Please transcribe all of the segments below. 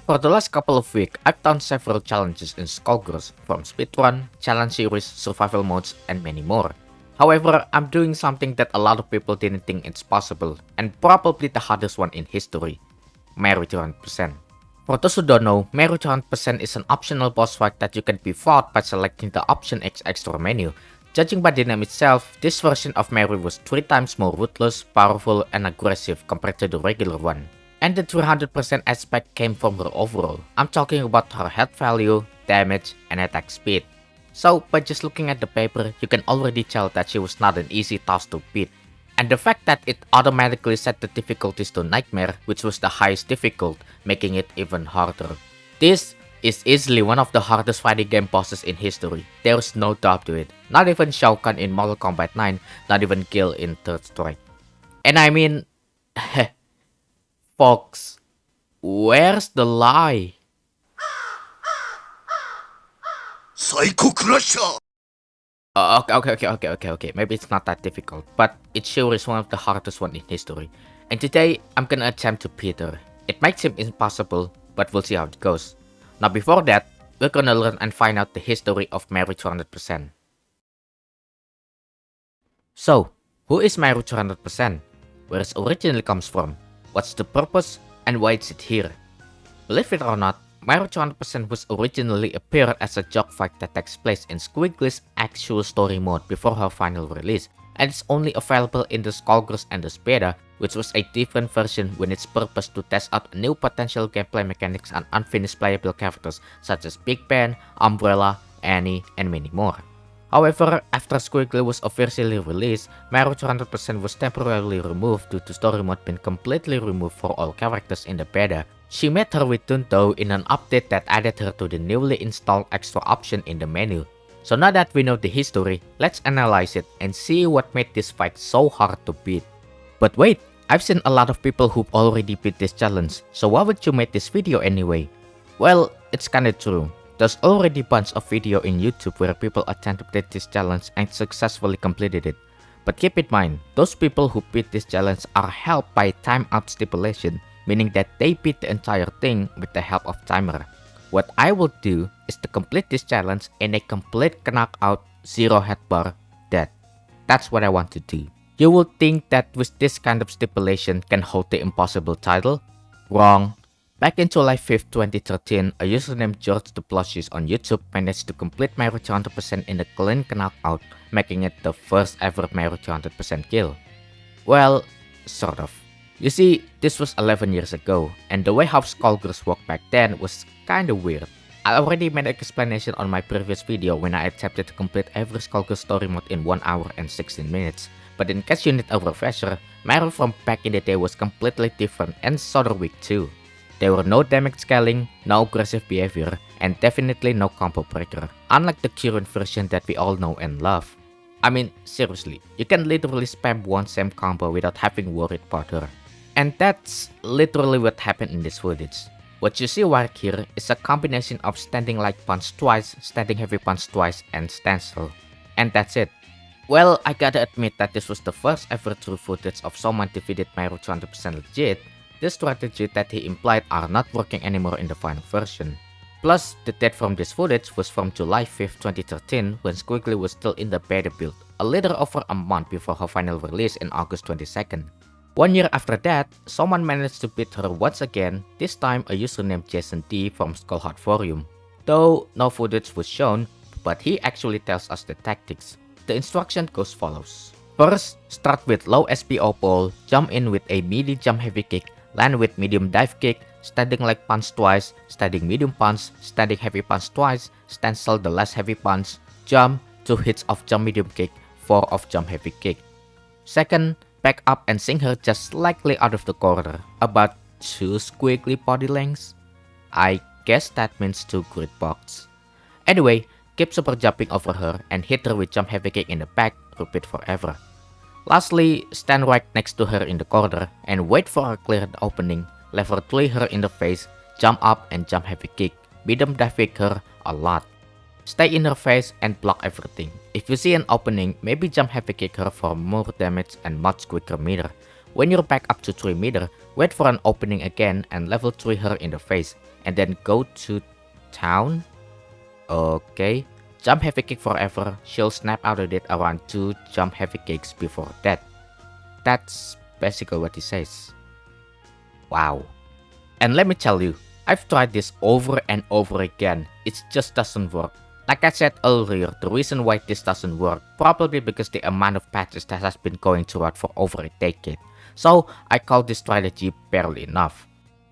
For the last couple of weeks, I've done several challenges in Skullgirls, from speedrun, challenge series, survival modes, and many more. However, I'm doing something that a lot of people didn't think it's possible, and probably the hardest one in history: Marry 200%. For those who don't know, Marry 200% is an optional boss fight that you can be fought by selecting the option X extra menu. Judging by the name itself, this version of Marry was 3 times more ruthless, powerful, and aggressive compared to the regular one. And the 300% aspect came from her overall. I'm talking about her health value, damage, and attack speed. So, by just looking at the paper, you can already tell that she was not an easy task to beat. And the fact that it automatically set the difficulties to Nightmare, which was the highest difficult, making it even harder. This is easily one of the hardest fighting game bosses in history. There's no doubt to it. Not even Shao Kahn in Mortal Kombat 9, not even Guile in Third Strike. And I mean, folks, where's the lie? Psycho Crusher! Okay. Maybe it's not that difficult, but it sure is one of the hardest one in history. And today, I'm gonna attempt to beat her. It might seem impossible, but we'll see how it goes. Now before that, we're gonna learn and find out the history of Marry 200%. So, who is Marry 200%? Where it originally comes from? What's the purpose? And why is it here? Believe it or not, Marry 200% was originally appeared as a joke fight that takes place in Squiggly's actual story mode before her final release, and it's only available in the Skullgirls and the Beta, which was a different version with its purpose to test out new potential gameplay mechanics and unfinished playable characters such as Big Ben, Umbrella, Annie, and many more. However, after Squiggly was officially released, Marry 200% was temporarily removed due to story mode being completely removed for all characters in the beta. She met her return though in an update that added her to the newly installed extra option in the menu. So now that we know the history, let's analyze it and see what made this fight so hard to beat. But wait, I've seen a lot of people who've already beat this challenge, so why would you make this video anyway? Well, it's kinda true. There's already a bunch of video in YouTube where people attempted this challenge and successfully completed it. But keep in mind, those people who beat this challenge are helped by timeout stipulation, meaning that they beat the entire thing with the help of timer. What I will do is to complete this challenge in a complete knockout, 0 health bar, death. That's what I want to do. You will think that with this kind of stipulation can hold the impossible title? Wrong. Back in July 5th, 2013, a user named George the Plushies on YouTube managed to complete Marry 200% in a clean knockout, making it the first ever Marry 200% kill. Well, sort of. You see, this was 11 years ago, and the way how Skullgirls worked back then was kinda weird. I already made an explanation on my previous video when I attempted to complete every Skullgirls story mode in 1 hour and 16 minutes. But in case you need a refresher, Marry from back in the day was completely different and sorta weak too. There were no damage scaling, no aggressive behavior, and definitely no combo breaker, unlike the current version that we all know and love. I mean, seriously, you can literally spam one same combo without having worried about her. And that's literally what happened in this footage. What you see right here is a combination of standing light punch twice, standing heavy punch twice, and standstill. And that's it. Well, I gotta admit that this was the first ever true footage of someone defeated Marry 200% legit. The strategy that he implied are not working anymore in the final version. Plus, the date from this footage was from July 5th, 2013 when Squiggly was still in the beta build, a little over a month before her final release in August 22nd. 1 year after that, someone managed to beat her once again, this time a user named Jason D from Skullgirls Forum. Though no footage was shown, but he actually tells us the tactics. The instruction goes follows. First, start with low SPO pole, jump in with a midi jump heavy kick, land with medium dive kick, standing light punch twice, standing medium punch, standing heavy punch twice, standstill the last heavy punch, jump, 2 hits of jump medium kick, 4 of jump heavy kick. Second, back up and sink her just slightly out of the corner, about 2 squiggly body lengths. I guess that means 2 grid box. Anyway, keep super jumping over her and hit her with jump heavy kick in the back, repeat forever. Lastly, stand right next to her in the corner and wait for her to clear the opening, level 3 her in the face, jump up and jump heavy kick, medium dive kick her a lot. Stay in her face and block everything. If you see an opening, maybe jump heavy kick her for more damage and much quicker meter. When you're back up to 3 meter, wait for an opening again and level 3 her in the face, and then go to town. Okay. Jump heavy kick forever, she'll snap out of it around 2 jump heavy kicks before that. That's basically what he says. Wow. And let me tell you, I've tried this over and over again, it just doesn't work. Like I said earlier, the reason why this doesn't work, probably because the amount of patches that has been going throughout for over a decade. So I call this strategy barely enough.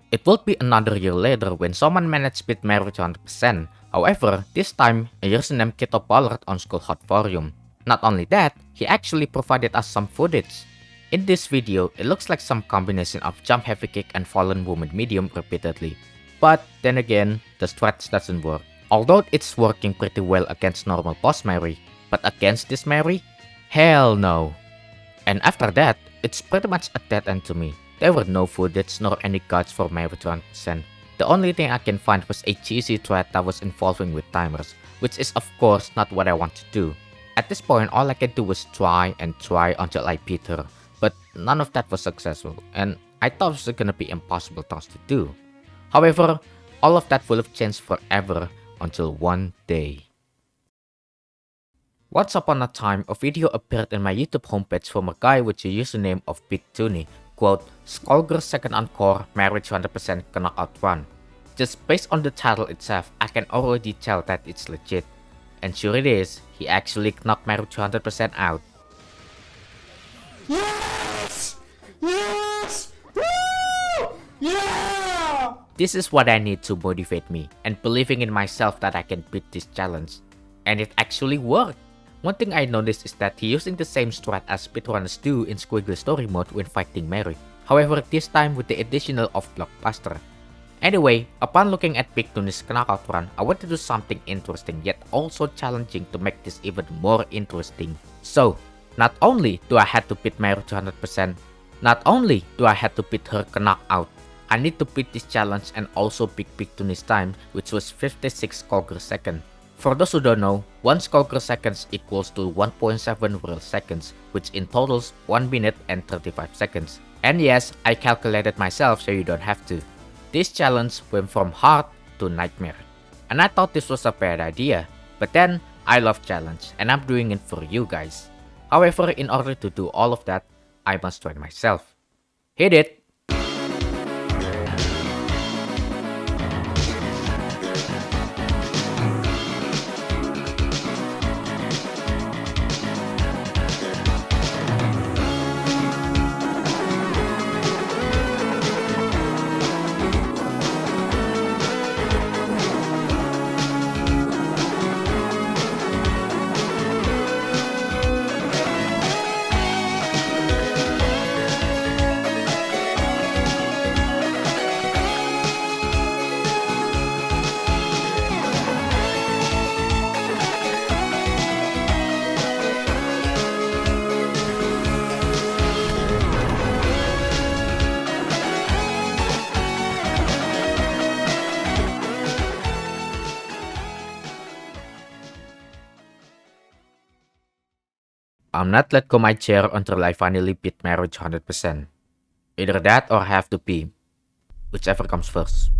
It would be another year later when someone managed to beat Mary to 100%. However, this time, a username Kito Pollard on Skullgirls forum. Not only that, he actually provided us some footage. In this video, it looks like some combination of jump heavy kick and fallen woman medium repeatedly. But then again, the strat doesn't work. Although it's working pretty well against normal boss Mary, but against this Mary? Hell no. And after that, it's pretty much a dead end to me. There were no footage nor any guides for Mary to 100%. The only thing I can find was a cheesy thread that was involving with timers, which is of course not what I want to do. At this point, all I can do was try and try until I beat her, but none of that was successful, and I thought it was gonna be impossible task to do. However, all of that will have changed forever until one day. Once upon a time, a video appeared in my YouTube homepage from a guy with the username of BitTuny, quote, Skullgirls second encore marriage 100% knockout run. Just based on the title itself, I can already tell that it's legit. And sure it is, he actually knocked marriage 100% out. Yes! Yes! Woo! Yeah! This is what I need to motivate me, and believing in myself that I can beat this challenge. And it actually worked! One thing I noticed is that he using the same strat as speedrunners do in Skullgirls story mode when fighting Mary. However, this time with the additional of Blockbuster. Anyway, upon looking at BitTuny's knockout run, I want to do something interesting yet also challenging to make this even more interesting. So, not only do I have to beat Mary to 100%, not only do I have to beat her knockout, I need to beat this challenge and also beat BitTuny's time, which was 56 Skullgirls seconds. For those who don't know, 1 Skullgirls seconds equals to 1.7 real seconds, which in totals 1 minute and 35 seconds. And yes, I calculated myself so you don't have to. This challenge went from hard to nightmare. And I thought this was a bad idea, but then I love challenge and I'm doing it for you guys. However, in order to do all of that, I must train myself. Hit it! I'm not let go my chair until I finally beat marriage 100%. Either that or I have to pee. Whichever comes first.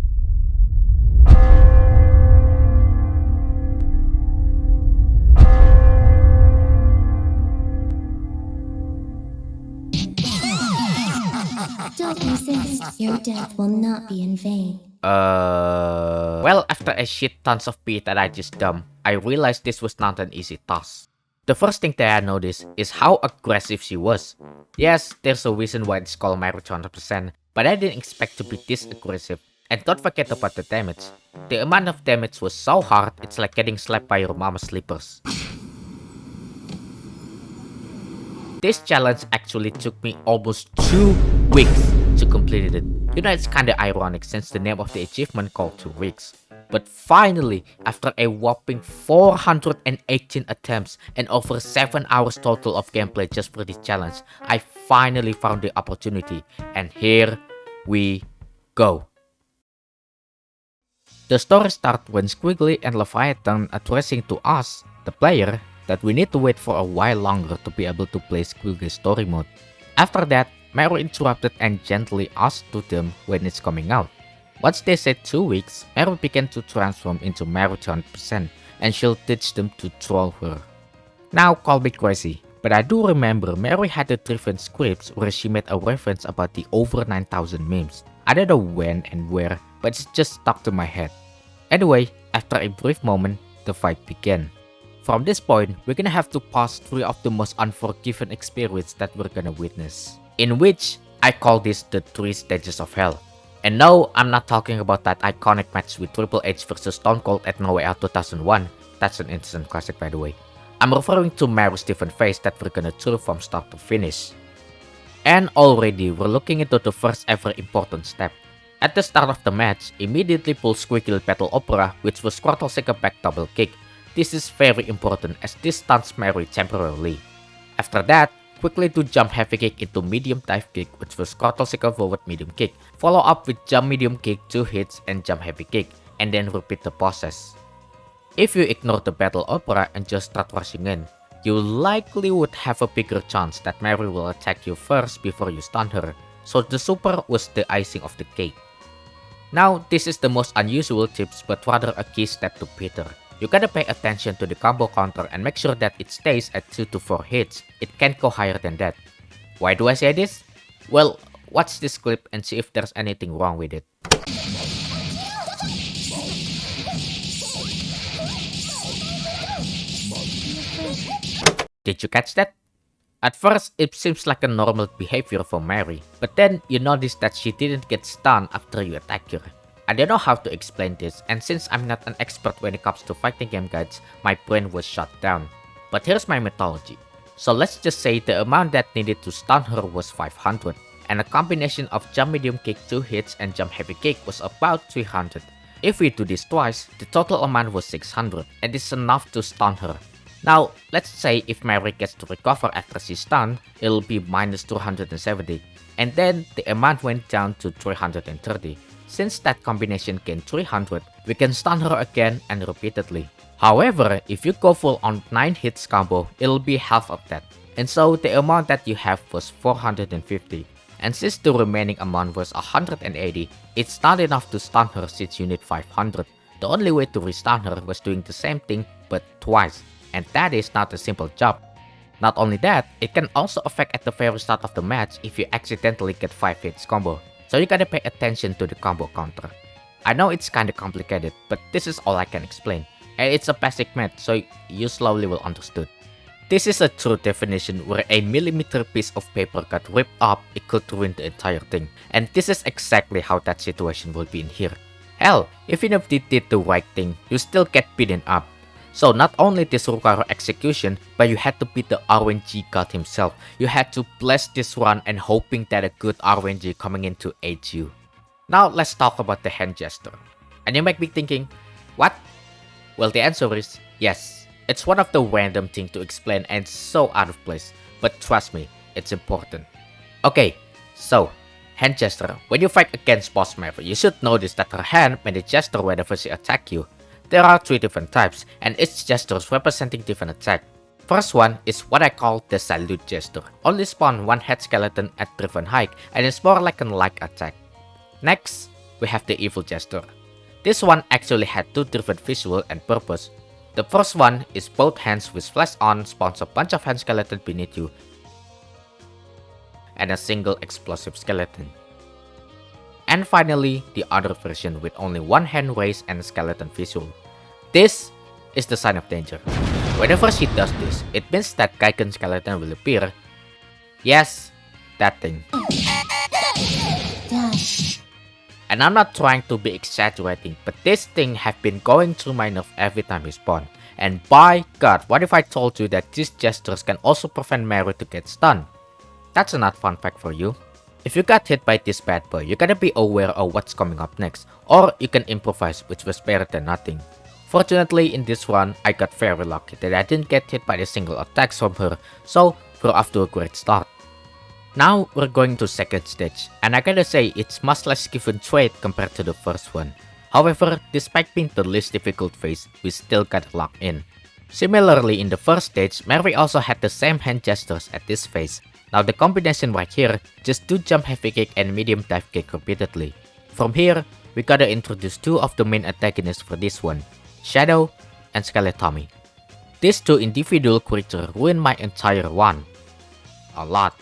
Don't resist. Your death will not be in vain. Well, after a shit tons of pee that I just dumped, I realized this was not an easy task. The first thing that I noticed is how aggressive she was. Yes, there's a reason why it's called marriage 100%, but I didn't expect to be this aggressive. And don't forget about the damage. The amount of damage was so hard, it's like getting slapped by your mama's slippers. This challenge actually took me almost 2 weeks to complete it. You know, it's kinda ironic since the name of the achievement called 2 weeks. But finally, after a whopping 418 attempts and over 7 hours total of gameplay just for this challenge, I finally found the opportunity, and here we go. The story starts when Squiggly and Leviathan are addressing to us, the player, that we need to wait for a while longer to be able to play Squiggly story mode. After that, Mary interrupted and gently asked to them when it's coming out. Once they said 2 weeks, Mary began to transform into Mary 200% and she'll teach them to troll her. Now call me crazy, but I do remember Mary had a different scripts where she made a reference about the over 9,000 memes. I don't know when and where, but it's just stuck to my head. Anyway, after a brief moment, the fight began. From this point, we're gonna have to pass 3 of the most unforgiving experiences that we're gonna witness, in which I call this the 3 stages of hell. And no, I'm not talking about that iconic match with Triple H vs Stone Cold at No Way Out 2001, that's an instant classic by the way. I'm referring to Mary's different phase that we're gonna through from start to finish. And already we're looking into the first ever important step. At the start of the match, immediately pull Skullgirls Battle Opera, which was quarter second back double kick. This is very important as this stuns Mary temporarily. After that, quickly do jump heavy kick into medium dive kick, which was quarter second forward medium kick. Follow up with jump medium kick 2 hits and jump heavy kick, and then repeat the process. If you ignore the battle opera and just start rushing in, you likely would have a bigger chance that Mary will attack you first before you stun her, so the super was the icing of the cake. Now, this is the most unusual tips but rather a key step to Peter. You gotta pay attention to the combo counter and make sure that it stays at 2 to 4 hits, it can't go higher than that. Why do I say this? Well, watch this clip and see if there's anything wrong with it. Did you catch that? At first, it seems like a normal behavior for Mary, but then you notice that she didn't get stunned after you attack her. I don't know how to explain this, and since I'm not an expert when it comes to fighting game guides, my brain was shut down. But here's my mythology. So let's just say the amount that needed to stun her was 500, and a combination of jump medium kick 2 hits and jump heavy kick was about 300. If we do this twice, the total amount was 600, and it's enough to stun her. Now, let's say if Mary gets to recover after she's stunned, it'll be minus 270, and then the amount went down to 330. Since that combination gained 300, we can stun her again and repeatedly. However, if you go full on 9 hits combo, it'll be half of that. And so the amount that you have was 450. And since the remaining amount was 180, it's not enough to stun her since you need 500. The only way to restun her was doing the same thing but twice. And that is not a simple job. Not only that, it can also affect at the very start of the match if you accidentally get 5 hits combo. So you gotta pay attention to the combo counter. I know it's kinda complicated, but this is all I can explain. And it's a basic math, so you slowly will understood. This is a true definition where a millimeter piece of paper got ripped up, it could ruin the entire thing. And this is exactly how that situation will be in here. Hell, even if they did the right thing, you still get beaten up. So not only this require execution, but you had to beat the RNG god himself. You had to bless this run and hoping that a good RNG coming in to aid you. Now let's talk about the hand gesture. And you might be thinking, what? Well, the answer is yes. It's one of the random things to explain and so out of place, but trust me, it's important. Okay, so hand gesture. When you fight against Boss Mary, you should notice that her hand made a gesture whenever she attacks you. There are 3 different types, and each gestures representing different attack. First one is what I call the salute gesture. Only spawn 1 head skeleton at driven height, and it's more like an like attack. Next, we have the evil gesture. This one actually had 2 different visual and purpose. The first one is both hands with flash on spawns a bunch of hand skeleton beneath you, and a single explosive skeleton. And finally, the other version with only 1 hand raised and a skeleton visual. This is the sign of danger. Whenever she does this, it means that Gigan skeleton will appear. Yes, that thing. Dash. And I'm not trying to be exaggerating, but this thing have been going through my nerve every time we spawn. And by God, what if I told you that these gestures can also prevent Mary to get stunned? That's a not fun fact for you. If you got hit by this bad boy, you gotta be aware of what's coming up next, or you can improvise, which was better than nothing. Fortunately, in this run, I got very lucky that I didn't get hit by a single attacks from her, so we're off to a great start. Now we're going to second stage, and I gotta say it's much less given trait compared to the first one. However, despite being the least difficult phase, we still got locked in. Similarly, in the first stage, Mary also had the same hand gestures at this phase. Now the combination right here, just do jump heavy kick and medium dive kick repeatedly. From here, we gotta introduce two of the main antagonists for this one, Shadow and Skeletommy. These two individual creatures ruin my entire run. A lot.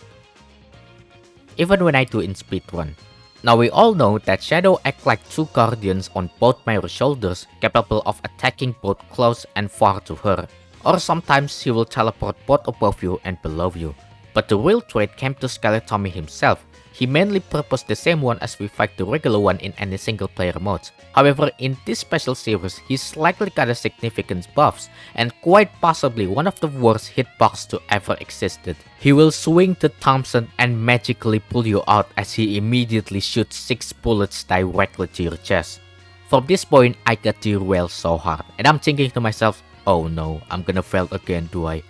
Even when I do in speedrun. Now we all know that Shadow act like two guardians on both Mayru's shoulders, capable of attacking both close and far to her. Or sometimes he will teleport both above you and below you. But the real trait came to Skeletommy himself. He mainly purposed the same one as we fight the regular one in any single player modes. However, in this special series, he's likely got a significant buffs, and quite possibly one of the worst hitbox to ever existed. He will swing the Thompson and magically pull you out as he immediately shoots 6 bullets directly to your chest. From this point, I got derailed so hard, and I'm thinking to myself, oh no, I'm gonna fail again, do I?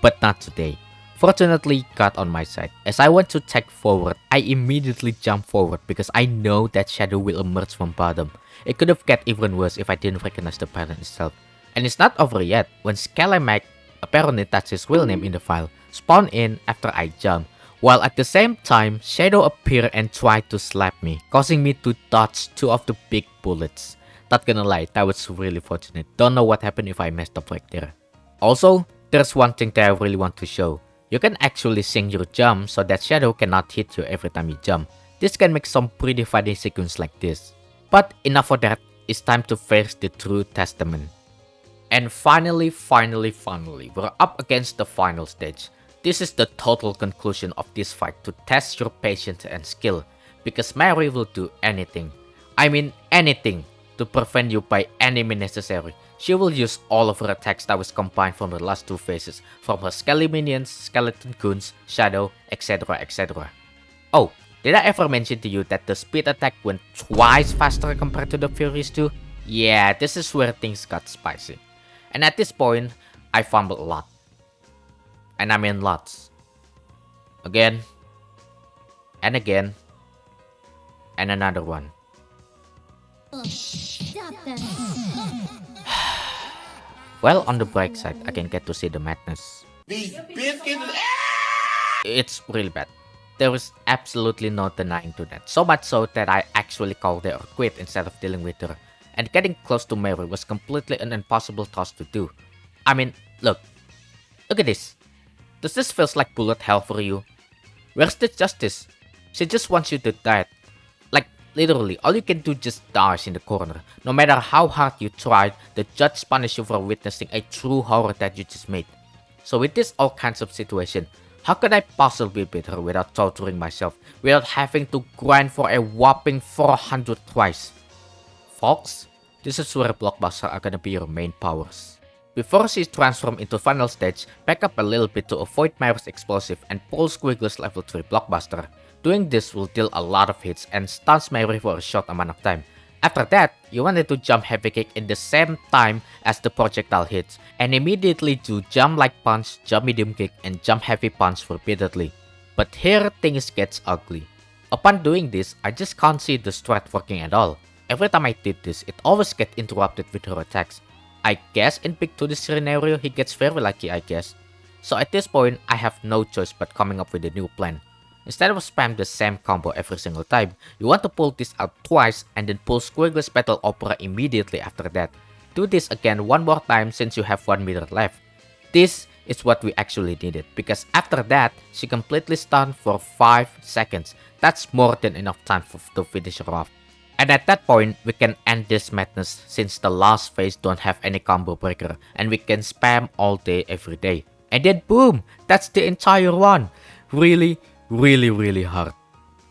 But not today. Fortunately, God on my side. As I went to tag forward, I immediately jumped forward because I know that Shadow will emerge from bottom. It could have got even worse if I didn't recognize the pattern itself. And it's not over yet when Skelemac, apparently that's his real name in the file, spawned in after I jumped, while at the same time, Shadow appeared and tried to slap me, causing me to dodge 2 of the big bullets. Not gonna lie, that was really fortunate. Don't know what happened if I messed up right there. Also, there's one thing that I really want to show. You can actually sync your jump so that Shadow cannot hit you every time you jump. This can make some pretty funny sequences like this. But enough of that, it's time to face the true testament. And finally, we're up against the final stage. This is the total conclusion of this fight to test your patience and skill, because Mary will do anything, I mean anything, to prevent you by any means necessary. She will use all of her attacks that was combined from the last 2 phases, from her skelly minions, skeleton goons, shadow, etc, etc. Oh, did I ever mention to you that the speed attack went twice faster compared to the Furies 2? Yeah, this is where things got spicy. And at this point, I fumbled a lot. And I mean lots. Again. And again. And another one. Stop that. Well, on the bright side, I can get to see the madness. These biscuits. It's really bad. There is absolutely no denying to that. So much so that I actually called her or quit instead of dealing with her. And getting close to Mary was completely an impossible task to do. I mean, look at this. Does this feel like bullet hell for you? Where's the justice? She just wants you to die. Like, literally, all you can do just dies in the corner. No matter how hard you tried, the judge punishes you for witnessing a true horror that you just made. So with this all kinds of situation, how could I possibly beat her without torturing myself, without having to grind for a whopping 400 twice? Folks, this is where blockbusters are gonna be your main powers. Before she transforms into final stage, back up a little bit to avoid Myra's explosive and pull Skullgirls level 3 blockbuster. Doing this will deal a lot of hits and stuns Myra for a short amount of time. After that, you wanted to jump heavy kick in the same time as the projectile hits, and immediately do jump light punch, jump medium kick, and jump heavy punch repeatedly. But here things gets ugly. Upon doing this, I just can't see the strat working at all. Every time I did this, it always gets interrupted with her attacks. I guess in Big 2D scenario, he gets very lucky, I guess. So at this point, I have no choice but coming up with a new plan. Instead of spam the same combo every single time, you want to pull this out twice and then pull Skullgirls Battle Opera immediately after that. Do this again one more time since you have 1 minute left. This is what we actually needed, because after that, she completely stunned for 5 seconds. That's more than enough time to finish her off. And at that point, we can end this madness since the last phase don't have any combo breaker and we can spam all day every day. And then boom! That's the entire one! Really hard.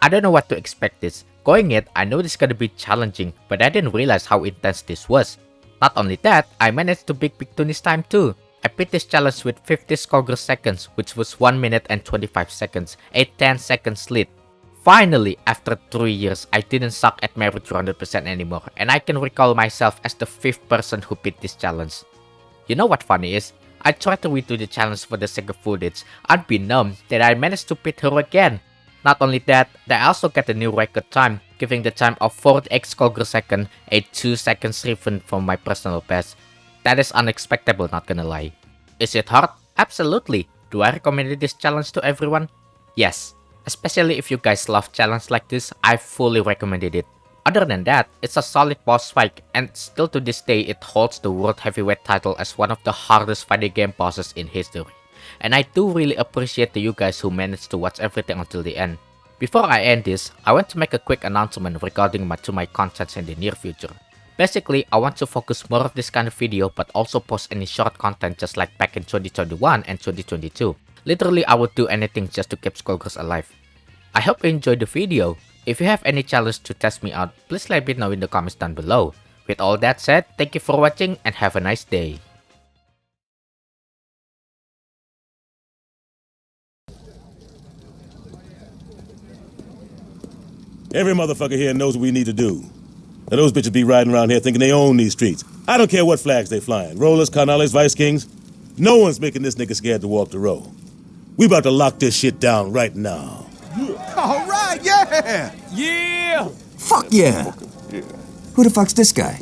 I don't know what to expect this. Going it, I know this is gonna be challenging, but I didn't realize how intense this was. Not only that, I managed to beat Big Tony's time too. I beat this challenge with 50 Skullgirls seconds, which was 1 minute and 25 seconds, a 10 seconds lead. Finally, after 3 years, I didn't suck at Mary 200% anymore, and I can recall myself as the 5th person who beat this challenge. You know what funny is? I tried to redo the challenge for the sake of footage, unbeknownst that I managed to beat her again. Not only that, I also got a new record time, giving the time of 48 Skullgirls second, a 2 seconds different from my personal best. That is unexpected, not gonna lie. Is it hard? Absolutely. Do I recommend this challenge to everyone? Yes, especially if you guys love challenges like this, I fully recommended it. Other than that, it's a solid boss fight, and still to this day it holds the World Heavyweight title as one of the hardest fighting game bosses in history. And I do really appreciate you guys who managed to watch everything until the end. Before I end this, I want to make a quick announcement regarding my contents in the near future. Basically, I want to focus more of this kind of video but also post any short content just like back in 2021 and 2022. Literally, I would do anything just to keep Skullgirls alive. I hope you enjoyed the video. If you have any challenge to test me out, please let me know in the comments down below. With all that said, thank you for watching and have a nice day. Every motherfucker here knows what we need to do. Now those bitches be riding around here thinking they own these streets. I don't care what flags they flying. Rollers, Carnales, Vice Kings. No one's making this nigga scared to walk the road. We about to lock this shit down right now. All right, yeah! Yeah! Fuck yeah! Who the fuck's this guy?